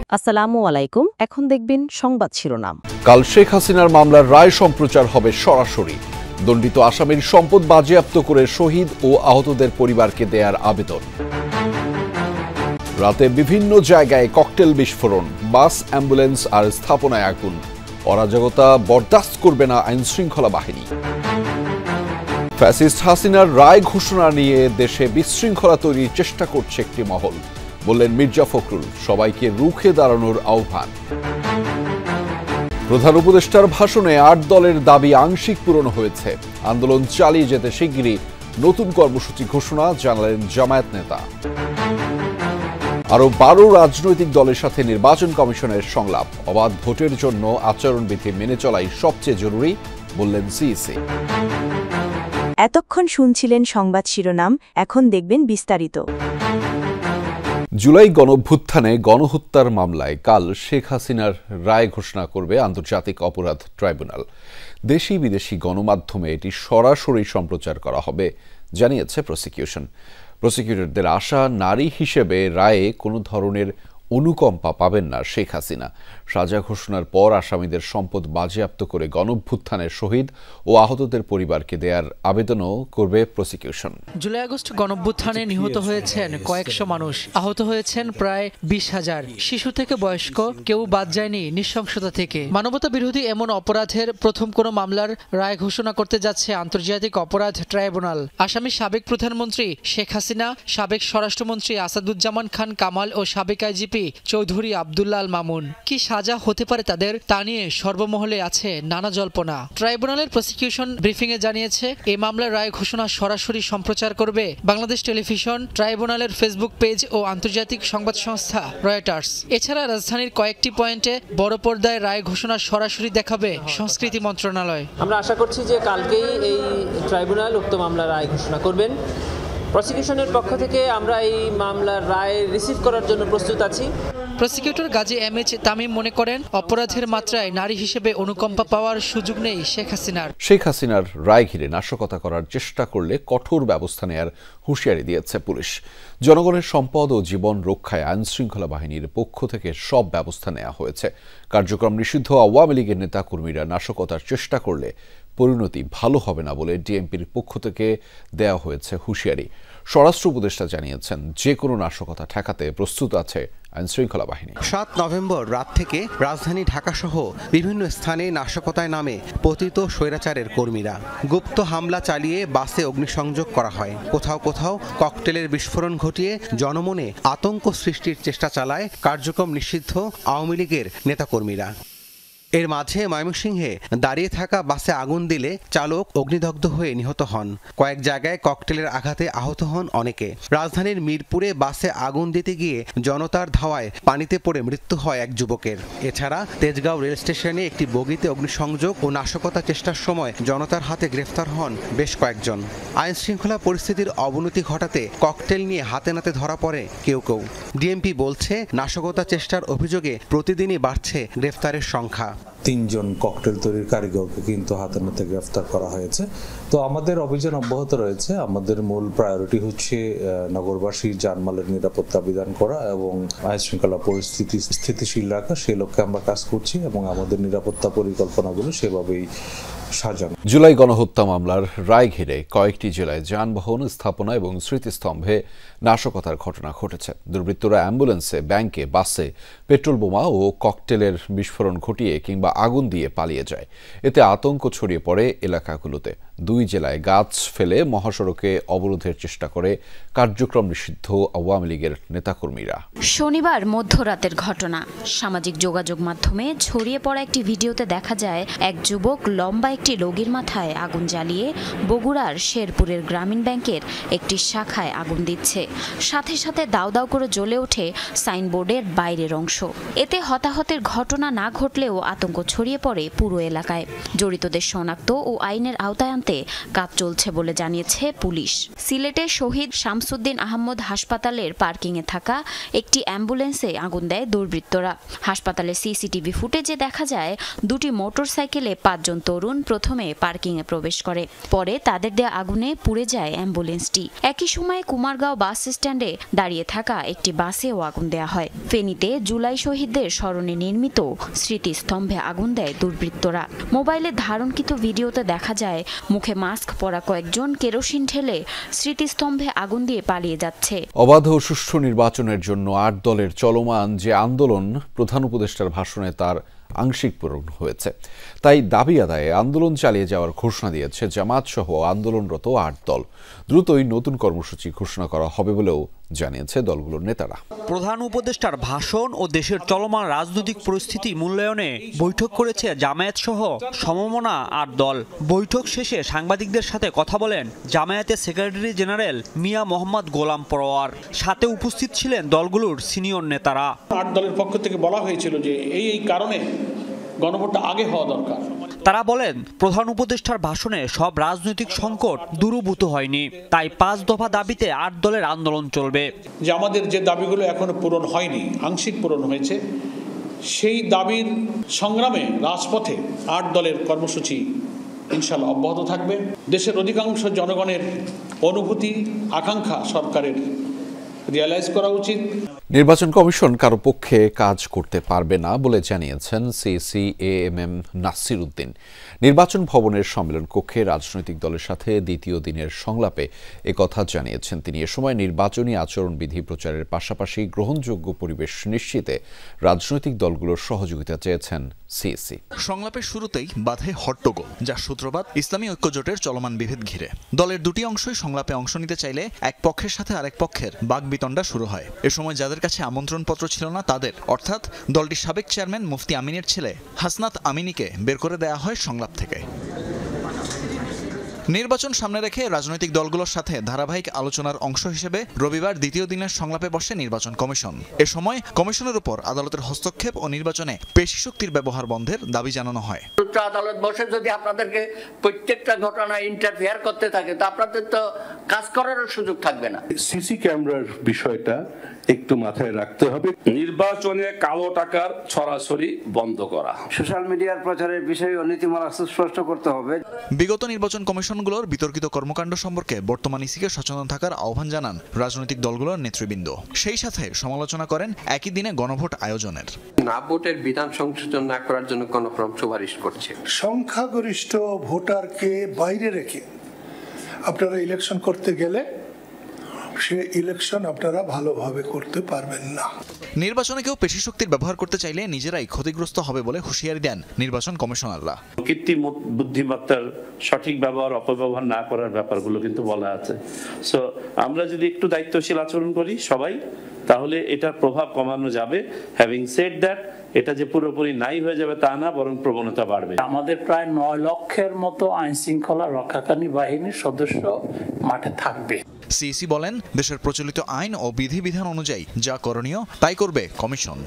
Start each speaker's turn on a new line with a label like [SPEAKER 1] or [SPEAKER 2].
[SPEAKER 1] আসসালামু আলাইকুম। এখন দেখবেন সংবাদ শিরোনাম।
[SPEAKER 2] কাল শেখ হাসিনার মামলার রায় সম্প্রচার হবে সরাসরি। দণ্ডিত আসামির সম্পদ বাজেয়াপ্ত করে শহীদ ও আহতদের পরিবারকে দেয়ার আবেদন। রাতে বিভিন্ন জায়গায় ককটেল বিস্ফোরণ, বাস, অ্যাম্বুলেন্স আর স্থাপনায় আগুন। অরাজকতা বরদাস্ত করবে না আইনশৃঙ্খলা বাহিনী। ফ্যাসিস্ট হাসিনার রায় ঘোষণা নিয়ে দেশে বিশৃঙ্খলা তৈরির চেষ্টা করছে একটি মহল, বললেন মির্জা ফখরুল। সবাইকে রুখে দাঁড়ানোর আহ্বান। প্রধান উপদেষ্টার ভাষণে ৮ দলের দাবি আংশিক পূরণ হয়েছে। আন্দোলন চালিয়ে যেতে শিগগিরই নতুন কর্মসূচি ঘোষণা, জানালেন জামায়াত নেতা। আরও ১২ রাজনৈতিক দলের সাথে নির্বাচন কমিশনের সংলাপ। অবাধ ভোটের জন্য আচরণবিধি মেনে চলাই সবচেয়ে জরুরি, বললেন সিইসি।
[SPEAKER 3] এতক্ষণ শুনছিলেন সংবাদ শিরোনাম, এখন দেখবেন বিস্তারিত।
[SPEAKER 2] জুলাই গণঅভ্যুত্থানে গণহত্যার মামলায় কাল শেখ হাসিনার রায় ঘোষণা করবে আন্তর্জাতিক অপরাধ ট্রাইব্যুনাল। দেশি বিদেশি গণমাধ্যমে এটি সরাসরি সম্প্রচার করা হবে, জানিয়েছে প্রসিকিউটরদের আশা, নারী হিসেবে রায়ে কোনো ধরনের অনুকম্পা পাবেন না শেখ হাসিনা। সাজা ঘোষণার পর আসামিদের সম্পদ বাজেয়াপ্ত করে গণঅভ্যুত্থানের শহীদ ও আহতদের পরিবারকে দেয়ার আবেদনও করবে প্রসিকিউশন।
[SPEAKER 4] জুলাই আগস্ট গণঅভ্যুত্থানে নিহত হয়েছেন কয়েকশো মানুষ, আহত হয়েছেন প্রায় ২০,০০০। শিশু থেকে বয়স্ক কেউ বাদ যায়নি নৃশংসতা থেকে। মানবতা বিরোধী এমন অপরাধের প্রথম কোনো মামলার রায় ঘোষণা করতে যাচ্ছে আন্তর্জাতিক অপরাধ ট্রাইব্যুনাল। আসামি সাবেক প্রধানমন্ত্রী শেখ হাসিনা, সাবেক স্বরাষ্ট্রমন্ত্রী আসাদুজ্জামান খান কামাল ও সাবেক আইজিপি চৌধুরী আব্দুল্লাহ আল মামুন। কি সাজা হতে পারে তাদের, তা নিয়ে সর্বমহলে আছে নানা জল্পনা। ট্রাইব্যুনালের প্রসিকিউশন ব্রিফিংয়ে জানিয়েছে, এই মামলার রায় ঘোষণা সরাসরি সম্প্রচার করবে বাংলাদেশ টেলিভিশন, ট্রাইব্যুনালের ফেসবুক পেজ ও আন্তর্জাতিক সংবাদ সংস্থা রয়টার্স। এছাড়া রাজধানীর কয়েকটি পয়েন্টে বড় পর্দায় রায় ঘোষণা সরাসরি দেখাবে সংস্কৃতি মন্ত্রণালয়।
[SPEAKER 5] আমরা আশা করছি যে কালকেই এই ট্রাইব্যুনাল উক্ত মামলার রায় ঘোষণা করবেন। প্রসিকিউশনের পক্ষ থেকে আমরা এই মামলার রায় রিসিভ করার জন্য প্রস্তুত আছি।
[SPEAKER 4] প্রসিকিউটর গাজী এম.এইচ. তামিম মনে করেন, অপরাধের মাত্রায় নারী হিসেবে অনুকম্পা পাওয়ার সুযোগ নেই শেখ হাসিনার।
[SPEAKER 2] শেখ হাসিনার রায় ঘিরে নাশকতা করার চেষ্টা করলে কঠোর ব্যবস্থা নেয়ার হুঁশিয়ারি দিয়েছে পুলিশ। জনগণের সম্পদ ও জীবন রক্ষায় আইনশৃঙ্খলা বাহিনীর পক্ষ থেকে সব ব্যবস্থা নেওয়া হয়েছে। কার্যক্রম নিষিদ্ধ আওয়ামী লীগের নেতাকর্মীরা নাশকতার চেষ্টা করলে পরিণতি ভালো হবে না বলে ডিএমপির পক্ষ থেকে দেওয়া হয়েছে হুঁশিয়ারি। স্বরাষ্ট্র উপদেষ্টা জানিয়েছেন, যে কোনো নাশকতা ঠেকাতে প্রস্তুত আছে আইনশৃঙ্খলা বাহিনী।
[SPEAKER 6] ৭ নভেম্বর রাত থেকে রাজধানী ঢাকাসহ বিভিন্ন স্থানে নাশকতায় নামে পতিত স্বৈরাচারের কর্মীরা। গুপ্ত হামলা চালিয়ে বাসে অগ্নিসংযোগ করা হয়। কোথাও কোথাও ককটেলের বিস্ফোরণ ঘটিয়ে জনমনে আতঙ্ক সৃষ্টির চেষ্টা চালায় কার্যক্রম নিষিদ্ধ আওয়ামী লীগের নেতাকর্মীরা। এর মাঝে ময়মনসিংহে দাঁড়িয়ে থাকা বাসে আগুন দিলে চালক অগ্নিদগ্ধ হয়ে নিহত হন। কয়েক জায়গায় ককটেলের আঘাতে আহত হন অনেকে। রাজধানীর মিরপুরে বাসে আগুন দিতে গিয়ে জনতার ধাওয়ায় পানিতে পড়ে মৃত্যু হয় এক যুবকের। এছাড়া তেজগাঁও রেল স্টেশনে একটি বগিতে অগ্নিসংযোগ ও নাশকতা চেষ্টার সময় জনতার হাতে গ্রেফতার হন বেশ কয়েকজন। আইনশৃঙ্খলা পরিস্থিতির অবনতি ঘটাতে ককটেল নিয়ে হাতে নাতে ধরা পড়ে কেউ কেউ। ডিএমপি বলছে, নাশকতা চেষ্টার অভিযোগে প্রতিদিনই বাড়ছে গ্রেফতারের সংখ্যা।
[SPEAKER 7] ৩ জন ককটেল তৈরির কারিগরকে কিন্তু হাতে নাতে গ্রেফতার করা হয়েছে। তো আমাদের অভিযান অব্যাহত রয়েছে। আমাদের মূল প্রায়োরিটি হচ্ছে নগরবাসীর জানমালের নিরাপত্তা বিধান করা এবং আইনশৃঙ্খলা পরিস্থিতি স্থিতিশীল রাখা। সেই লক্ষ্যে আমরা কাজ করছি এবং আমাদের নিরাপত্তা পরিকল্পনাগুলো সেভাবেই সাজানো।
[SPEAKER 2] জুলাই গণহত্যা মামলার রায় ঘিরে কয়েকটি জেলায় যানবাহন, স্থাপনা এবং স্মৃতিস্তম্ভে নাশকতার ঘটনা ঘটেছে। দুর্বৃত্তরা অ্যাম্বুলেন্সে, ব্যাংকে, বাসে পেট্রোল বোমা ও ককটেলের বিস্ফোরণ ঘটিয়ে কিংবা আগুন দিয়ে পালিয়ে যায়। এতে আতঙ্ক ছড়িয়ে পড়ে এলাকাগুলোতে। 2 জেলায় গাছ ফেলে মহাসড়কে অবরোধের চেষ্টা করে কার্যক্রম নিষিদ্ধ আওয়ামী লীগের নেতাকর্মীরা।
[SPEAKER 8] শনিবার মধ্যরাতের ঘটনা। সামাজিক যোগাযোগ মাধ্যমে ছড়িয়ে পড়া একটি ভিডিওতে দেখা যায়, এক যুবক লম্বা একটি লগির মাথায় আগুন জ্বালিয়ে বগুড়ার শেরপুরের গ্রামীণ ব্যাংকের একটি শাখায় আগুন দিচ্ছে। সাথে সাথে দাউ দাউ করে জ্বলে ওঠে সাইনবোর্ডের বাইরের অংশ। এতে হতাহতের ঘটনা না ঘটলেও আতঙ্ক ছড়িয়ে পড়ে পুরো এলাকায়। জড়িতদের শনাক্ত ও আইনের আওতায় আনতে তদন্তে কাজ চলছে বলে জানিয়েছে পুলিশ। সিলেটে শহীদ শামসুদ্দিন আহমদ হাসপাতালের পার্কিংয়ে থাকা একটি অ্যাম্বুলেন্সে আগুন দেয় দুর্বৃত্তরা। হাসপাতালের সিসিটিভি ফুটেজে দেখা যায় দুটি মোটরসাইকেলে 5 জন তরুণ প্রথমে পার্কিংয়ে প্রবেশ করে, পরে তাদের দেয়া আগুনে পুড়ে যায় অ্যাম্বুলেন্সটি। একই সময়ে কুমারগাঁও বাস স্ট্যান্ডে দাঁড়িয়ে থাকা একটি বাসেও আগুন দেয়া হয়। ফেনীতে জুলাই শহীদদের স্মরণে নির্মিত স্মৃতিস্তম্ভে আগুন দেয় দুর্বৃত্তরা। মোবাইলে ধারণকৃত ভিডিওতে দেখা যায় মুখে মাস্ক পরা কয়েকজন কেরোসিন ঢেলে স্মৃতিস্তম্ভে আগুন দিয়ে পালিয়ে যাচ্ছে।
[SPEAKER 2] অবাধ ও সুষ্ঠু নির্বাচনের জন্য 8 দলের চলমান যে আন্দোলন প্রধান উপদেষ্টার ভাষণে তার আংশিক পূরণ হয়েছে, তাই দাবি আদায়ে আন্দোলন চালিয়ে যাওয়ার ঘোষণা দিয়েছে জামায়াত সহ আন্দোলনরত 8 দল। দ্রুতই নতুন কর্মসূচি ঘোষণা করা হবে বলেও জানিয়েছে দলগুলোর নেতারা।
[SPEAKER 9] প্রধান উপদেষ্টার ভাষণ ও দেশের চলমান রাজনৈতিক পরিস্থিতি মূল্যায়নে বৈঠক করেছে জামায়াত সহ সমমনা 8 দল। বৈঠক শেষে সাংবাদিকদের সাথে কথা বলেন জামায়াতের সেক্রেটারি জেনারেল মিয়া মোহাম্মদ গোলাম পরোয়ার। সাথে উপস্থিত ছিলেন দলগুলোর সিনিয়র নেতারা।
[SPEAKER 10] 8 দলের পক্ষ থেকে বলা হয়েছিল যে এই কারণে গণভোটটা আগে হওয়া দরকার।
[SPEAKER 9] তারা বলেন প্রধান উপদেষ্টার ভাষণে সব রাজনৈতিক সংকট দূরীভূত হয়নি, তাই 5 দফা দাবিতে 8 দলের আন্দোলন চলবে।
[SPEAKER 10] যে আমাদের যে দাবিগুলো এখনো পূরণ হয়নি, আংশিক পূরণ হয়েছে, সেই দাবির সংগ্রামে রাজপথে 8 দলের কর্মসূচি ইনশাআল্লাহ অব্যাহত থাকবে। দেশের অধিকাংশ জনগণের অনুভূতি আকাঙ্ক্ষা সরকারের রিয়ালাইজ করা উচিত।
[SPEAKER 2] নির্বাচন কমিশন কারো পক্ষে কাজ করতে পারবে না বলে জানিয়েছেন CCAMM নাসির উদ্দিন। নির্বাচন ভবনের সম্মেলন কক্ষে রাজনৈতিক দলের সাথে দ্বিতীয় দিনের সংলাপে একথা জানিয়েছেন তিনি। এ সময় নির্বাচনী আচরণবিধি প্রচারের পাশাপাশি গ্রহণযোগ্য পরিবেশ নিশ্চিতে রাজনৈতিক দলগুলোর সহযোগিতা চেয়েছেন সিএসি।
[SPEAKER 11] সংলাপের শুরুতেই বাধে হট্টগোল, যার সূত্রপাত ইসলামী ঐক্যজোটের চলমান বিভেদ ঘিরে। দলের দুটি অংশই সংলাপে অংশ নিতে চাইলে এক পক্ষের সাথে আরেক পক্ষের বাকবিতণ্ডা শুরু হয়। এ সময় যাদের কাছে আমন্ত্রণপত্র ছিল না তাদের, অর্থাৎ দলটির সাবেক চেয়ারম্যান মুফতি আমিনের ছেলে হাসনাত আমিনীকে বের করে দেয়া হয় সংলাপ থেকে। নির্বাচন সামনে রেখে রাজনৈতিক দলগুলোর সাথে ধারাবাহিক আলোচনার অংশ হিসেবে রবিবার দ্বিতীয় দিনের সংলাপে বসে নির্বাচন কমিশন। এ সময় কমিশনের উপর আদালতের হস্তক্ষেপ ও নির্বাচনে পেশি শক্তির ব্যবহার বন্ধের দাবি জানানো হয়।
[SPEAKER 12] আদালত বসে যদি আপনাদেরকে প্রত্যেকটা ঘটনা ইন্টারফেয়ার করতে থাকে তো আপনাদের তো কাজ করারও সুযোগ থাকবে না।
[SPEAKER 13] সিসি ক্যামেরার বিষয়টা একটু মাথায় রাখতে হবে। নির্বাচনে কালো টাকার ছড়াছড়ি বন্ধ করা,
[SPEAKER 12] সোশ্যাল মিডিয়ার প্রচারের বিষয়ে নীতিমালা সুস্পষ্ট করতে হবে।
[SPEAKER 11] বিগত নির্বাচন কমিশনগুলোর বিতর্কিত কর্মকাণ্ড সম্পর্কে বর্তমান ইসিকে সচেতন থাকার আহ্বান জানান রাজনৈতিক দলগুলোর নেতৃবৃন্দ। সেই সাথে সমালোচনা করেন একই দিনে গণভোট আয়োজনের।
[SPEAKER 14] না ভোটের বিধান সংশোধন না করার জন্য গণফোরাম সুপারিশ করছে।
[SPEAKER 15] সংখ্যাগরিষ্ঠ ভোটারকে বাইরে রেখে আপনারা ইলেকশন করতে গেলে সে ইলেকশন আপনারা ভালোভাবে করতে পারবেন না।
[SPEAKER 11] নির্বাচনে কেউ পেশি শক্তির ব্যবহার করতে চাইলে নিজেরাই ক্ষতিগ্রস্ত হবে বলে হুঁশিয়ারি দেন নির্বাচন কমিশনাররা।
[SPEAKER 13] কৃত্রিম বুদ্ধিমত্তার সঠিক ব্যবহার অপব্যবহার না করার ব্যাপারগুলো কিন্তু বলা আছে। সো আমরা যদি একটু দায়িত্বশীল আচরণ করি সবাই, তাহলে এটার প্রভাব কমানো যাবে। হ্যাভিং সেড দ্যাট, এটা যে পুরোপুরি নাই হয়ে যাবে তা না, বরং প্রবণতা বাড়বে।
[SPEAKER 16] আমাদের প্রায় 9 লক্ষের মতো আইন শৃঙ্খলা রক্ষাকারী বাহিনীর সদস্য মাঠে থাকবে।
[SPEAKER 11] সিইসি বলেন দেশের প্রচলিত আইন ও বিধিবিধান অনুযায়ী যা করণীয় তাই করবে কমিশন।